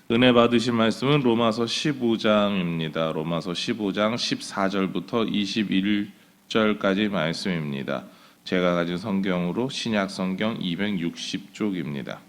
은혜 받으실 말씀은 로마서 15장입니다. 로마서 15장 14절부터 21절까지 말씀입니다. 제가 가진 성경으로 신약 성경 260쪽입니다.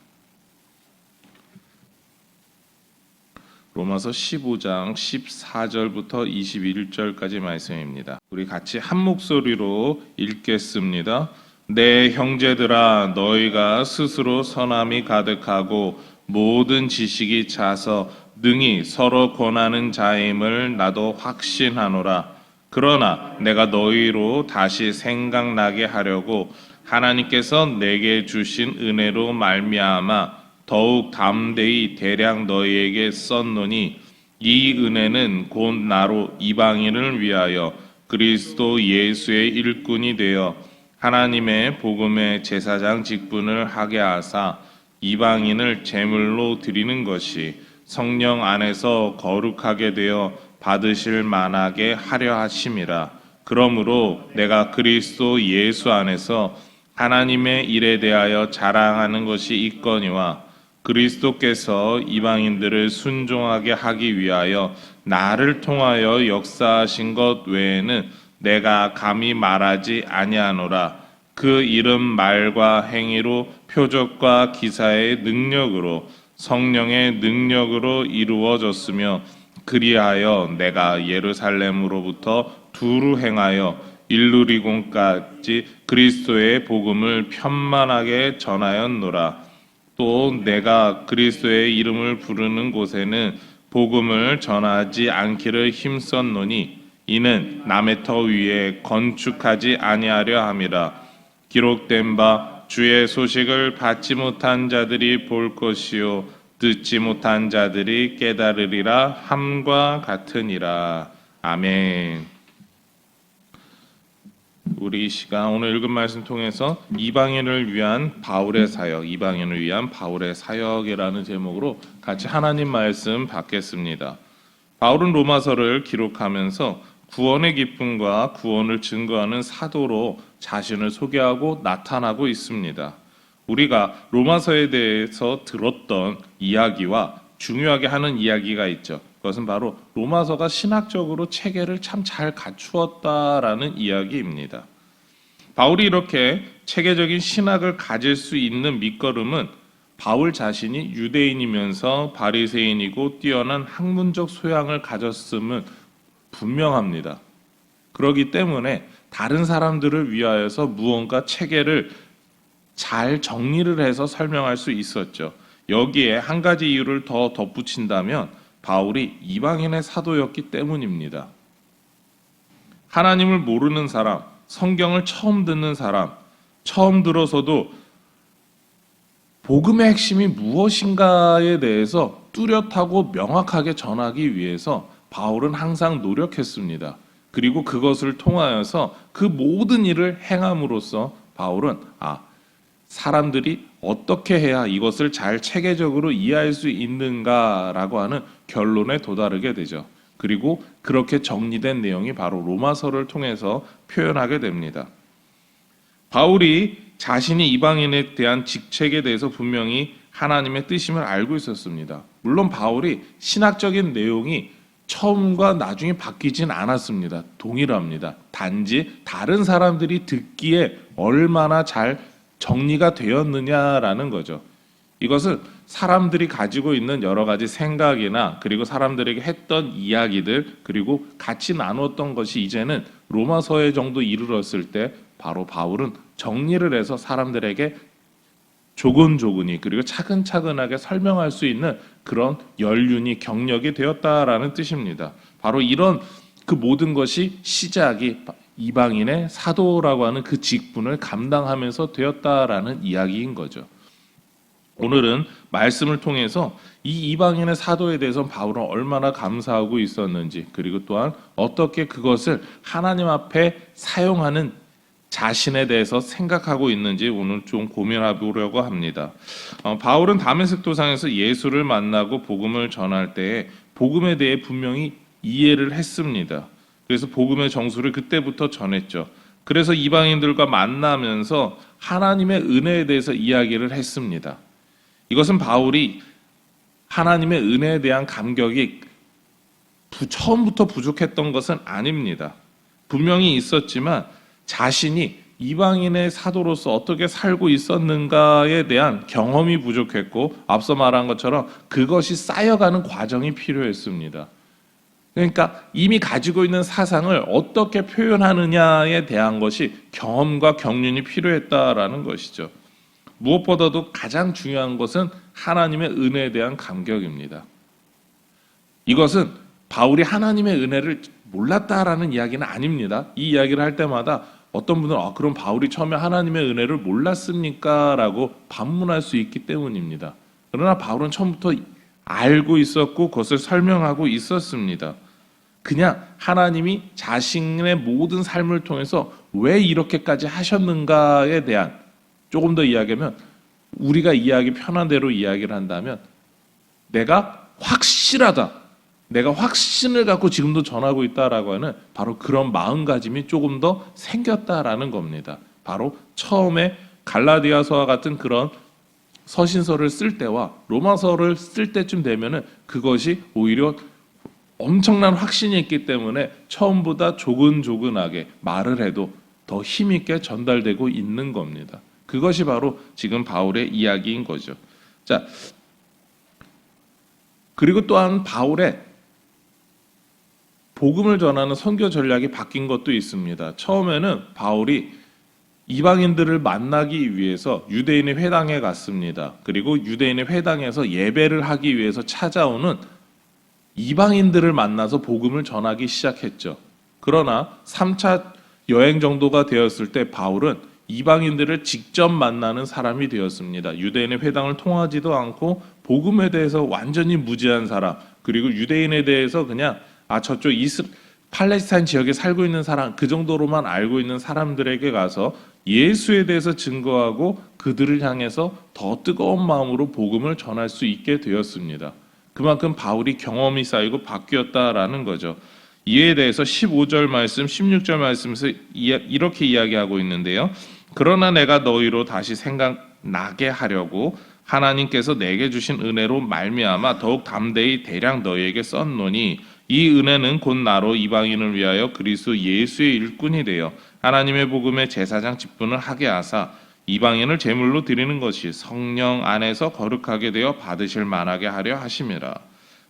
로마서 15장 14절부터 21절까지 말씀입니다. 우리 같이 한 목소리로 읽겠습니다. 내 형제들아, 너희가 스스로 선함이 가득하고 모든 지식이 차서 능히 서로 권하는 자임을 나도 확신하노라. 그러나 내가 너희로 다시 생각나게 하려고 하나님께서 내게 주신 은혜로 말미암아 더욱 담대히 대량 너희에게 썼노니, 이 은혜는 곧 나로 이방인을 위하여 그리스도 예수의 일꾼이 되어 하나님의 복음의 제사장 직분을 하게 하사 이방인을 제물로 드리는 것이 성령 안에서 거룩하게 되어 받으실 만하게 하려 하심이라. 그러므로 내가 그리스도 예수 안에서 하나님의 일에 대하여 자랑하는 것이 있거니와, 그리스도께서 이방인들을 순종하게 하기 위하여 나를 통하여 역사하신 것 외에는 내가 감히 말하지 아니하노라. 그 이름 말과 행위로 표적과 기사의 능력으로 성령의 능력으로 이루어졌으며, 그리하여 내가 예루살렘으로부터 두루 행하여 일루리곤까지 그리스도의 복음을 편만하게 전하였노라. 또 내가 그리스도의 이름을 부르는 곳에는 복음을 전하지 않기를 힘썼노니, 이는 남의 터 위에 건축하지 아니하려 함이라. 기록된 바 주의 소식을 받지 못한 자들이 볼 것이요 듣지 못한 자들이 깨달으리라 함과 같으니라. 아멘. 우리 이 시간 오늘 읽은 말씀 통해서 이방인을 위한 바울의 사역, 이방인을 위한 바울의 사역이라는 제목으로 같이 하나님 말씀 받겠습니다. 바울은 로마서를 기록하면서 구원의 기쁨과 구원을 증거하는 사도로 자신을 소개하고 나타나고 있습니다. 우리가 로마서에 대해서 들었던 이야기와 중요하게 하는 이야기가 있죠. 그것은 바로 로마서가 신학적으로 체계를 참 잘 갖추었다라는 이야기입니다. 바울이 이렇게 체계적인 신학을 가질 수 있는 밑거름은 바울 자신이 유대인이면서 바리새인이고 뛰어난 학문적 소양을 가졌음은 분명합니다. 그렇기 때문에 다른 사람들을 위하여서 무언가 체계를 잘 정리를 해서 설명할 수 있었죠. 여기에 한 가지 이유를 더 덧붙인다면 바울이 이방인의 사도였기 때문입니다. 하나님을 모르는 사람, 성경을 처음 듣는 사람, 처음 들어서도 복음의 핵심이 무엇인가에 대해서 뚜렷하고 명확하게 전하기 위해서 바울은 항상 노력했습니다. 그리고 그것을 통하여서 그 모든 일을 행함으로써 바울은 사람들이 어떻게 해야 이것을 잘 체계적으로 이해할 수 있는가라고 하는 결론에 도달하게 되죠. 그리고 그렇게 정리된 내용이 바로 로마서를 통해서 표현하게 됩니다. 바울이 자신이 이방인에 대한 직책에 대해서 분명히 하나님의 뜻임을 알고 있었습니다. 물론 바울이 신학적인 내용이 처음과 나중에 바뀌진 않았습니다. 동일합니다. 단지 다른 사람들이 듣기에 얼마나 잘 정리가 되었느냐라는 거죠. 이것은 사람들이 가지고 있는 여러 가지 생각이나 그리고 사람들에게 했던 이야기들 그리고 같이 나누었던 것이 이제는 로마서에 정도 이르렀을 때 바로 바울은 정리를 해서 사람들에게 조근조근히 그리고 차근차근하게 설명할 수 있는 그런 연륜이 경력이 되었다라는 뜻입니다. 바로 이런 그 모든 것이 시작이 이방인의 사도라고 하는 그 직분을 감당하면서 되었다라는 이야기인 거죠. 오늘은 말씀을 통해서 이 이방인의 사도에 대해서 바울은 얼마나 감사하고 있었는지 그리고 또한 어떻게 그것을 하나님 앞에 사용하는 자신에 대해서 생각하고 있는지 오늘 좀 고민해 보려고 합니다. 바울은 다메섹 도상에서 예수를 만나고 복음을 전할 때에 복음에 대해 분명히 이해를 했습니다. 그래서 복음의 정수를 그때부터 전했죠. 그래서 이방인들과 만나면서 하나님의 은혜에 대해서 이야기를 했습니다. 이것은 바울이 하나님의 은혜에 대한 감격이 처음부터 부족했던 것은 아닙니다. 분명히 있었지만 자신이 이방인의 사도로서 어떻게 살고 있었는가에 대한 경험이 부족했고, 앞서 말한 것처럼 그것이 쌓여가는 과정이 필요했습니다. 그러니까 이미 가지고 있는 사상을 어떻게 표현하느냐에 대한 것이 경험과 경륜이 필요했다라는 것이죠. 무엇보다도 가장 중요한 것은 하나님의 은혜에 대한 감격입니다. 이것은 바울이 하나님의 은혜를 몰랐다라는 이야기는 아닙니다. 이 이야기를 할 때마다 어떤 분들은 그럼 바울이 처음에 하나님의 은혜를 몰랐습니까? 라고 반문할 수 있기 때문입니다. 그러나 바울은 처음부터 알고 있었고 그것을 설명하고 있었습니다. 그냥 하나님이 자신의 모든 삶을 통해서 왜 이렇게까지 하셨는가에 대한, 조금 더 이야기하면 우리가 이해하기 편한 대로 이야기를 한다면, 내가 확실하다, 내가 확신을 갖고 지금도 전하고 있다라고 하는 바로 그런 마음가짐이 조금 더 생겼다라는 겁니다. 바로 처음에 갈라디아서와 같은 그런 서신서를 쓸 때와 로마서를 쓸 때쯤 되면은 그것이 오히려 엄청난 확신이 있기 때문에 처음보다 조근조근하게 말을 해도 더 힘있게 전달되고 있는 겁니다. 그것이 바로 지금 바울의 이야기인 거죠. 자, 그리고 또한 바울의 복음을 전하는 선교 전략이 바뀐 것도 있습니다. 처음에는 바울이 이방인들을 만나기 위해서 유대인의 회당에 갔습니다. 그리고 유대인의 회당에서 예배를 하기 위해서 찾아오는 이방인들을 만나서 복음을 전하기 시작했죠. 그러나 3차 여행 정도가 되었을 때 바울은 이방인들을 직접 만나는 사람이 되었습니다. 유대인의 회당을 통하지도 않고 복음에 대해서 완전히 무지한 사람, 그리고 유대인에 대해서 그냥 저쪽 팔레스타인 지역에 살고 있는 사람, 그 정도로만 알고 있는 사람들에게 가서 예수에 대해서 증거하고 그들을 향해서 더 뜨거운 마음으로 복음을 전할 수 있게 되었습니다. 그만큼 바울이 경험이 쌓이고 바뀌었다라는 거죠. 이에 대해서 15절 말씀, 16절 말씀에서 이렇게 이야기하고 있는데요. 그러나 내가 너희로 다시 생각나게 하려고 하나님께서 내게 주신 은혜로 말미암아 더욱 담대히 대량 너희에게 썼노니, 이 은혜는 곧 나로 이방인을 위하여 그리스도 예수의 일꾼이 되어 하나님의 복음의 제사장 직분을 하게 하사 이방인을 제물로 드리는 것이 성령 안에서 거룩하게 되어 받으실 만하게 하려 하심이라.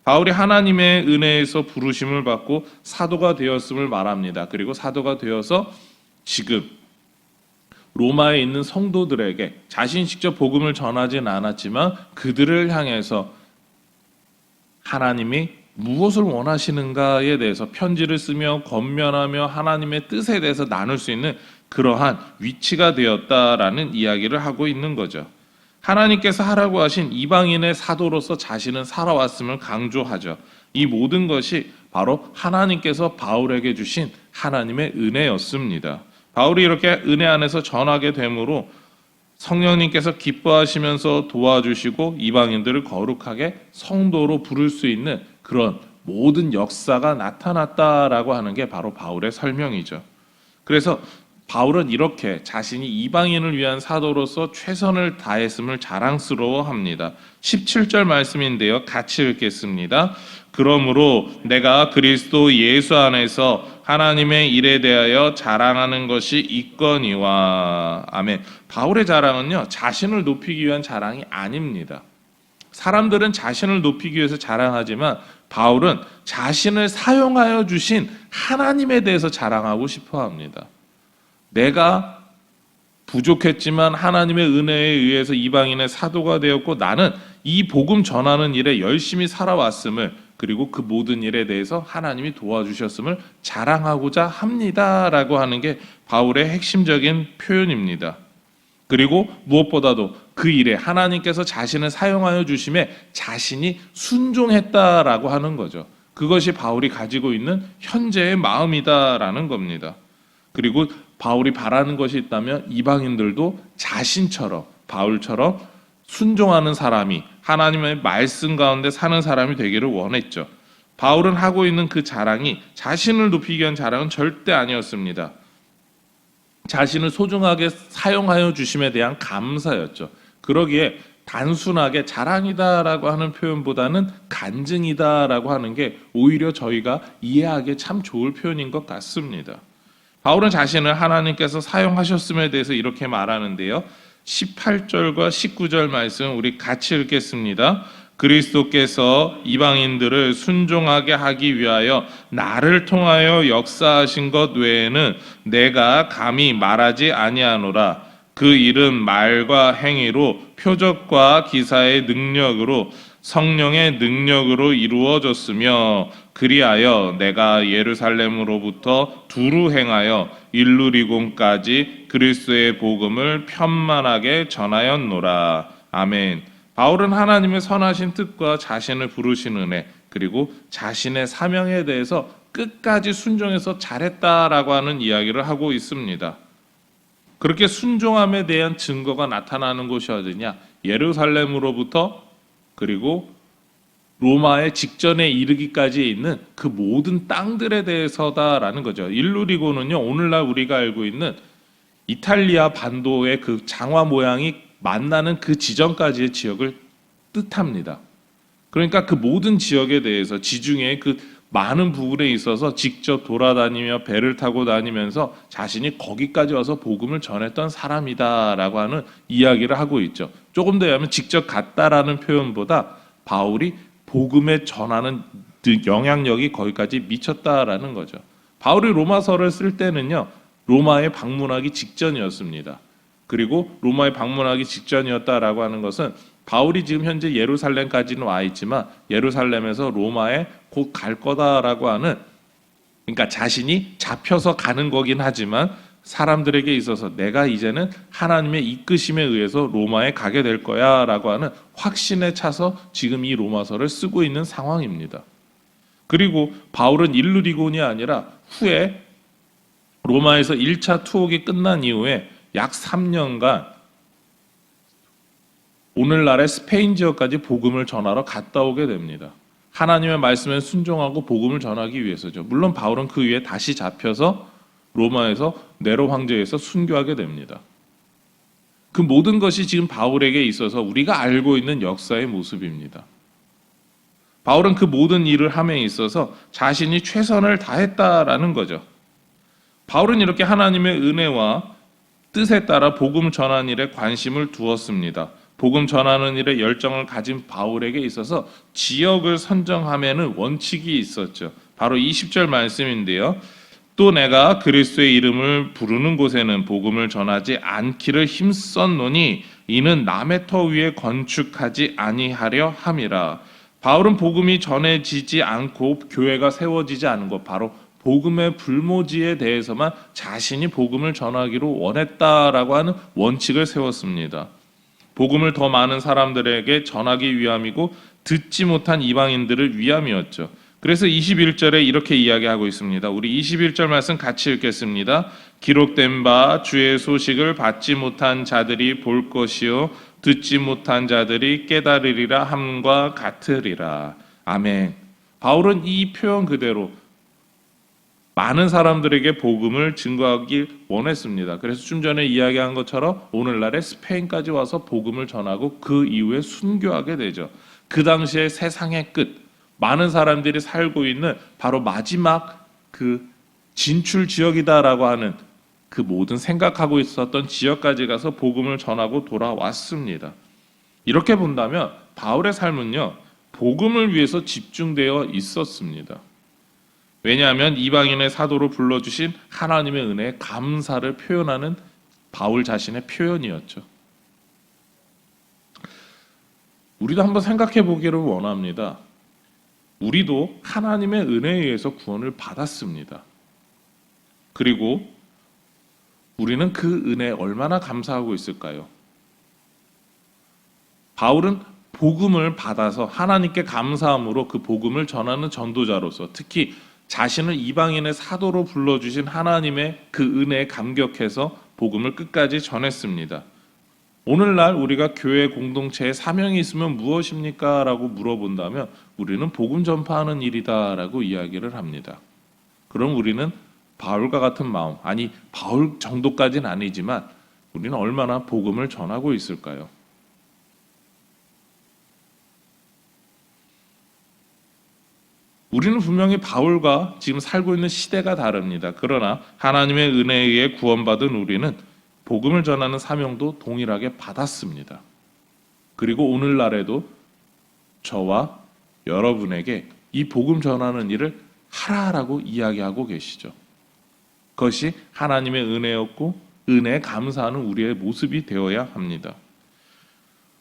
바울이 하나님의 은혜에서 부르심을 받고 사도가 되었음을 말합니다. 그리고 사도가 되어서 지금 로마에 있는 성도들에게 자신이 직접 복음을 전하진 않았지만 그들을 향해서 하나님이 무엇을 원하시는가에 대해서 편지를 쓰며 권면하며 하나님의 뜻에 대해서 나눌 수 있는 그러한 위치가 되었다라는 이야기를 하고 있는 거죠. 하나님께서 하라고 하신 이방인의 사도로서 자신은 살아왔음을 강조하죠. 이 모든 것이 바로 하나님께서 바울에게 주신 하나님의 은혜였습니다. 바울이 이렇게 은혜 안에서 전하게 되므로 성령님께서 기뻐하시면서 도와주시고 이방인들을 거룩하게 성도로 부를 수 있는 그런 모든 역사가 나타났다라고 하는 게 바로 바울의 설명이죠. 그래서 바울은 이렇게 자신이 이방인을 위한 사도로서 최선을 다했음을 자랑스러워합니다. 17절 말씀인데요. 같이 읽겠습니다. 그러므로 내가 그리스도 예수 안에서 하나님의 일에 대하여 자랑하는 것이 있거니와. 아멘. 바울의 자랑은요, 자신을 높이기 위한 자랑이 아닙니다. 사람들은 자신을 높이기 위해서 자랑하지만 바울은 자신을 사용하여 주신 하나님에 대해서 자랑하고 싶어 합니다. 내가 부족했지만 하나님의 은혜에 의해서 이방인의 사도가 되었고 나는 이 복음 전하는 일에 열심히 살아왔음을, 그리고 그 모든 일에 대해서 하나님이 도와주셨음을 자랑하고자 합니다라고 하는 게 바울의 핵심적인 표현입니다. 그리고 무엇보다도 그 일에 하나님께서 자신을 사용하여 주심에 자신이 순종했다라고 하는 거죠. 그것이 바울이 가지고 있는 현재의 마음이다라는 겁니다. 그리고 바울이 바라는 것이 있다면 이방인들도 자신처럼, 바울처럼 순종하는 사람이, 하나님의 말씀 가운데 사는 사람이 되기를 원했죠. 바울은 하고 있는 그 자랑이 자신을 높이기 위한 자랑은 절대 아니었습니다. 자신을 소중하게 사용하여 주심에 대한 감사였죠. 그러기에 단순하게 자랑이다라고 하는 표현보다는 간증이다라고 하는 게 오히려 저희가 이해하기 참 좋을 표현인 것 같습니다. 바울은 자신을 하나님께서 사용하셨음에 대해서 이렇게 말하는데요. 18절과 19절 말씀 우리 같이 읽겠습니다. 그리스도께서 이방인들을 순종하게 하기 위하여 나를 통하여 역사하신 것 외에는 내가 감히 말하지 아니하노라. 그 일은 말과 행위로 표적과 기사의 능력으로 성령의 능력으로 이루어졌으며 그리하여 내가 예루살렘으로부터 두루 행하여 일루리곤까지 그리스도의 복음을 편만하게 전하였노라. 아멘. 바울은 하나님의 선하신 뜻과 자신을 부르신 은혜 그리고 자신의 사명에 대해서 끝까지 순종해서 잘했다라고 하는 이야기를 하고 있습니다. 그렇게 순종함에 대한 증거가 나타나는 곳이 어디냐? 예루살렘으로부터 그리고 로마의 직전에 이르기까지 있는 그 모든 땅들에 대해서다라는 거죠. 일루리고는요, 오늘날 우리가 알고 있는 이탈리아 반도의 그 장화 모양이 만나는 그 지점까지의 지역을 뜻합니다. 그러니까 그 모든 지역에 대해서 지중해 그 많은 부분에 있어서 직접 돌아다니며 배를 타고 다니면서 자신이 거기까지 와서 복음을 전했던 사람이다라고 하는 이야기를 하고 있죠. 조금 더 하면 직접 갔다라는 표현보다 바울이 복음에 전하는 영향력이 거기까지 미쳤다라는 거죠. 바울이 로마서를 쓸 때는요, 로마에 방문하기 직전이었습니다. 그리고 로마에 방문하기 직전이었다라고 하는 것은 바울이 지금 현재 예루살렘까지는 와 있지만 예루살렘에서 로마에 곧 갈 거다라고 하는, 그러니까 자신이 잡혀서 가는 거긴 하지만 사람들에게 있어서 내가 이제는 하나님의 이끄심에 의해서 로마에 가게 될 거야 라고 하는 확신에 차서 지금 이 로마서를 쓰고 있는 상황입니다. 그리고 바울은 일루리곤이 아니라 후에 로마에서 1차 투옥이 끝난 이후에 약 3년간 오늘날의 스페인 지역까지 복음을 전하러 갔다 오게 됩니다. 하나님의 말씀에 순종하고 복음을 전하기 위해서죠. 물론 바울은 그 위에 다시 잡혀서 로마에서 네로 황제에서 순교하게 됩니다. 그 모든 것이 지금 바울에게 있어서 우리가 알고 있는 역사의 모습입니다. 바울은 그 모든 일을 함에 있어서 자신이 최선을 다했다라는 거죠. 바울은 이렇게 하나님의 은혜와 뜻에 따라 복음 전하는 일에 관심을 두었습니다. 복음 전하는 일에 열정을 가진 바울에게 있어서 지역을 선정함에는 원칙이 있었죠. 바로 20절 말씀인데요. 또 내가 그리스도의 이름을 부르는 곳에는 복음을 전하지 않기를 힘썼노니 이는 남의 터 위에 건축하지 아니하려 함이라. 바울은 복음이 전해지지 않고 교회가 세워지지 않은 것, 바로 복음의 불모지에 대해서만 자신이 복음을 전하기로 원했다라고 하는 원칙을 세웠습니다. 복음을 더 많은 사람들에게 전하기 위함이고 듣지 못한 이방인들을 위함이었죠. 그래서 21절에 이렇게 이야기하고 있습니다. 우리 21절 말씀 같이 읽겠습니다. 기록된 바 주의 소식을 받지 못한 자들이 볼 것이요 듣지 못한 자들이 깨달으리라 함과 같으리라. 아멘. 바울은 이 표현 그대로 많은 사람들에게 복음을 증거하기 원했습니다. 그래서 좀 전에 이야기한 것처럼 오늘날의 스페인까지 와서 복음을 전하고 그 이후에 순교하게 되죠. 그 당시에 세상의 끝, 많은 사람들이 살고 있는 바로 마지막 그 진출 지역이다라고 하는 그 모든 생각하고 있었던 지역까지 가서 복음을 전하고 돌아왔습니다. 이렇게 본다면 바울의 삶은요, 복음을 위해서 집중되어 있었습니다. 왜냐하면 이방인의 사도로 불러주신 하나님의 은혜에 감사를 표현하는 바울 자신의 표현이었죠. 우리도 한번 생각해 보기를 원합니다. 우리도 하나님의 은혜에 의해서 구원을 받았습니다. 그리고 우리는 그 은혜에 얼마나 감사하고 있을까요? 바울은 복음을 받아서 하나님께 감사함으로 그 복음을 전하는 전도자로서 특히 자신을 이방인의 사도로 불러주신 하나님의 그 은혜에 감격해서 복음을 끝까지 전했습니다. 오늘날 우리가 교회 공동체에 사명이 있으면 무엇입니까? 라고 물어본다면 우리는 복음 전파하는 일이다 라고 이야기를 합니다. 그럼 우리는 바울과 같은 마음, 아니 바울 정도까지는 아니지만 우리는 얼마나 복음을 전하고 있을까요? 우리는 분명히 바울과 지금 살고 있는 시대가 다릅니다. 그러나 하나님의 은혜에 의해 구원받은 우리는 복음을 전하는 사명도 동일하게 받았습니다. 그리고 오늘날에도 저와 여러분에게 이 복음 전하는 일을 하라라고 이야기하고 계시죠. 그것이 하나님의 은혜였고 은혜에 감사하는 우리의 모습이 되어야 합니다.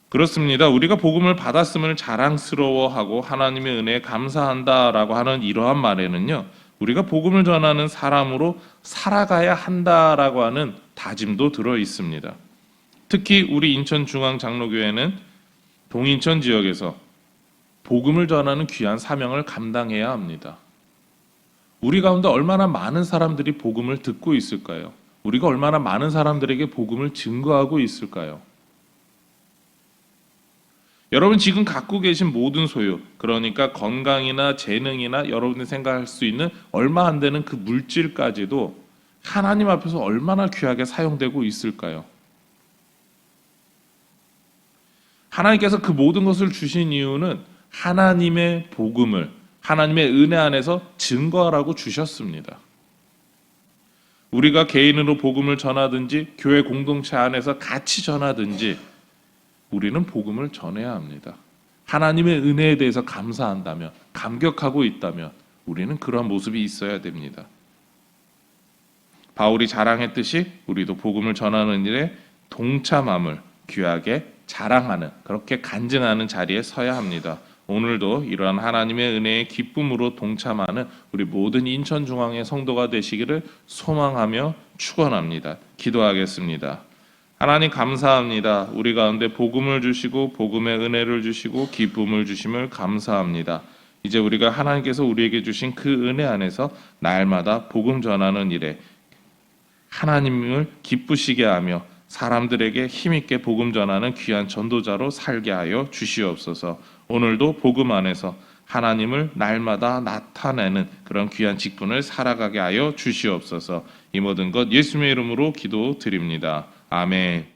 그렇습니다. 우리가 복음을 받았음을 자랑스러워하고 하나님의 은혜에 감사한다라고 하는 이러한 말에는요, 우리가 복음을 전하는 사람으로 살아가야 한다라고 하는 다짐도 들어 있습니다. 특히 우리 인천중앙장로교회는 동인천 지역에서 복음을 전하는 귀한 사명을 감당해야 합니다. 우리 가운데 얼마나 많은 사람들이 복음을 듣고 있을까요? 우리가 얼마나 많은 사람들에게 복음을 증거하고 있을까요? 여러분 지금 갖고 계신 모든 소유, 그러니까 건강이나 재능이나 여러분이 생각할 수 있는 얼마 안 되는 그 물질까지도 하나님 앞에서 얼마나 귀하게 사용되고 있을까요? 하나님께서 그 모든 것을 주신 이유는 하나님의 복음을 하나님의 은혜 안에서 증거하라고 주셨습니다. 우리가 개인으로 복음을 전하든지 교회 공동체 안에서 같이 전하든지 우리는 복음을 전해야 합니다. 하나님의 은혜에 대해서 감사한다면, 감격하고 있다면 우리는 그런 모습이 있어야 됩니다. 바울이 자랑했듯이 우리도 복음을 전하는 일에 동참함을 귀하게 자랑하는, 그렇게 간증하는 자리에 서야 합니다. 오늘도 이러한 하나님의 은혜의 기쁨으로 동참하는 우리 모든 인천중앙의 성도가 되시기를 소망하며 축원합니다. 기도하겠습니다. 하나님 감사합니다. 우리 가운데 복음을 주시고 복음의 은혜를 주시고 기쁨을 주심을 감사합니다. 이제 우리가 하나님께서 우리에게 주신 그 은혜 안에서 날마다 복음 전하는 일에 하나님을 기쁘시게 하며 사람들에게 힘있게 복음 전하는 귀한 전도자로 살게 하여 주시옵소서. 오늘도 복음 안에서 하나님을 날마다 나타내는 그런 귀한 직분을 살아가게 하여 주시옵소서. 이 모든 것 예수님의 이름으로 기도드립니다. 아멘.